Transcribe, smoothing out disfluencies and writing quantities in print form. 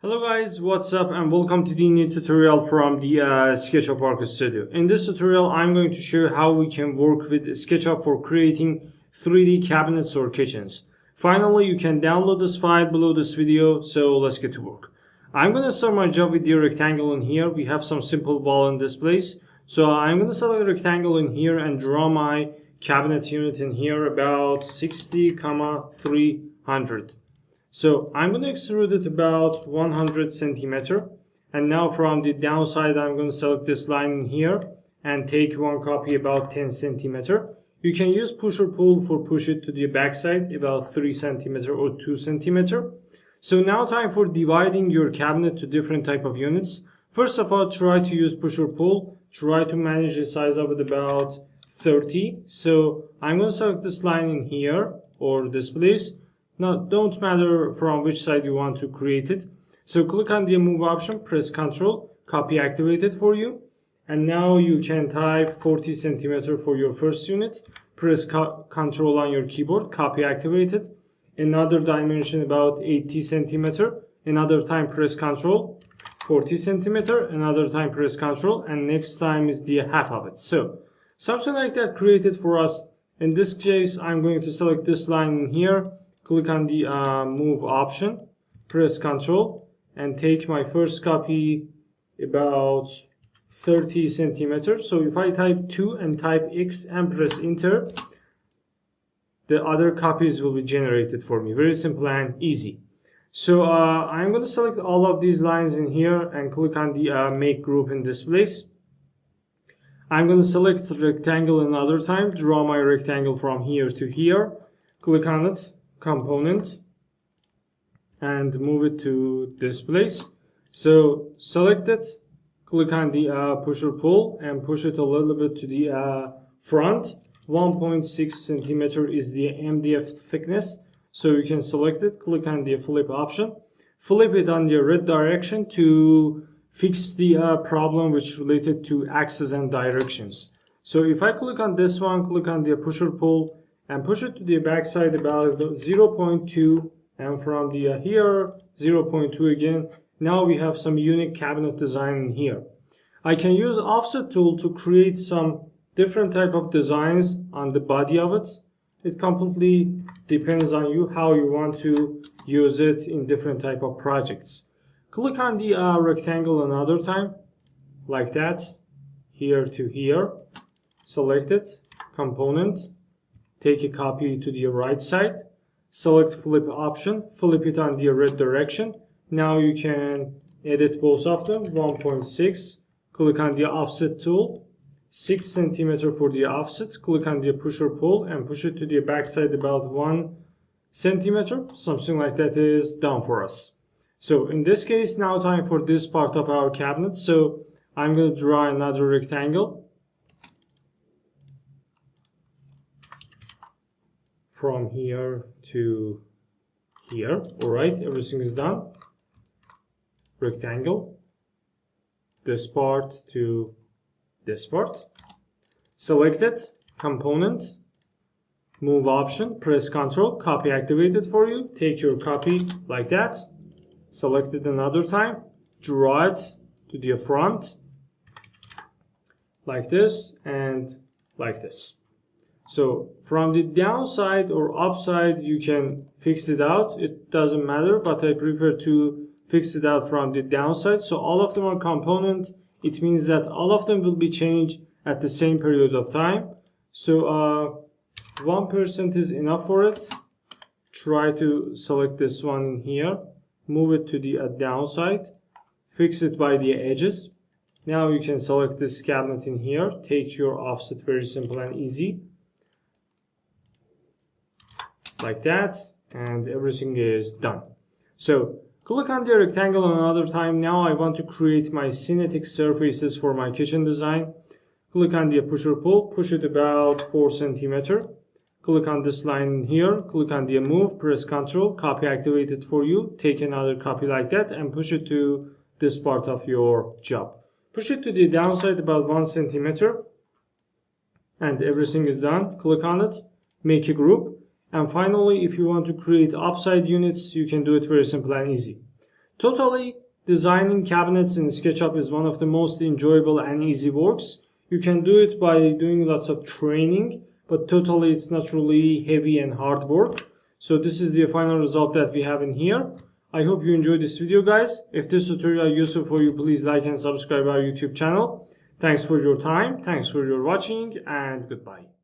Hello guys, what's up and welcome to the new tutorial from the SketchUpArchStudio. In this tutorial, I'm going to show how we can work with SketchUp for creating 3D cabinets or kitchens. Finally, you can download this file below this video, so let's get to work. I'm going to start my job with the rectangle in here. We have some simple wall in this place. So I'm going to select a rectangle in here and draw my cabinet unit in here about 60, 300. So I'm going to extrude it about 100 centimeter. And now from the downside, I'm going to select this line in here and take one copy about 10 centimeter. You can use push or pull for push it to the backside about 3 centimeter or 2 centimeter. So now time for dividing your cabinet to different type of units. First of all, try to use push or pull. Try to manage the size of it about 30. So I'm going to select this line in here or this place. Now, don't matter from which side you want to create it. So click on the move option, press Ctrl, copy activated for you. And now you can type 40 centimeter for your first unit. Press Ctrl on your keyboard, copy activated. Another dimension about 80 centimeter. Another time press Ctrl, 40 centimeter. Another time press Ctrl, and next time is the half of it. So something like that created for us. In this case, I'm going to select this line in here. Click on the move option, press Ctrl, and take my first copy about 30 centimeters. So if I type 2 and type X and press enter, the other copies will be generated for me. Very simple and easy. So I'm going to select all of these lines in here and click on the make group in this place. I'm going to select rectangle another time, draw my rectangle from here to here, click on it, component, and move it to this place. So select it, click on the push or pull and push it a little bit to the front. 1.6 centimeter is the MDF thickness, so you can select it, click on the flip option, flip it on the red direction to fix the problem which is related to axes and directions. So if I click on this one, click on the push or pull and push it to the back side about 0.2, and from the here 0.2 again. Now we have some unique cabinet design in here. I can use offset tool to create some different type of designs on the body of it. It completely depends on you how you want to use it in different type of projects. Click on the rectangle another time, like that, here to here. Select it, component. Take a copy to the right side, select flip option, flip it on the red direction. Now you can edit both of them, 1.6, click on the offset tool, 6 centimeter for the offset, click on the push or pull and push it to the back side about 1 centimeter, something like that is done for us. So in this case, now time for this part of our cabinet. So I'm going to draw another rectangle. From here to here. Alright, everything is done. Rectangle. This part to this part. Select it, component, move option, press Ctrl, copy activated for you. Take your copy like that. Select it another time. Draw it to the front. Like this and like this. So from the downside or upside, you can fix it out. It doesn't matter, but I prefer to fix it out from the downside. So all of them are component. It means that all of them will be changed at the same period of time. So 1% is enough for it. Try to select this one in here. Move it to the downside. Fix it by the edges. Now you can select this cabinet in here. Take your offset, very simple and easy. Like that, and everything is done. So click on the rectangle another time. Now I want to create my synthetic surfaces for my kitchen design. Click on the push or pull, push it about 4 centimeter. Click on this line here, click on the move, press Ctrl, copy activated for you. Take another copy like that and push it to this part of your job. Push it to the downside about 1 centimeter, and everything is done. Click on it, make a group. And finally, if you want to create upside units, you can do it very simple and easy. Totally, designing cabinets in SketchUp is one of the most enjoyable and easy works. You can do it by doing lots of training, but totally it's not really heavy and hard work. So this is the final result that we have in here. I hope you enjoyed this video, guys. If this tutorial is useful for you, please like and subscribe our YouTube channel. Thanks for your time, thanks for your watching, and goodbye.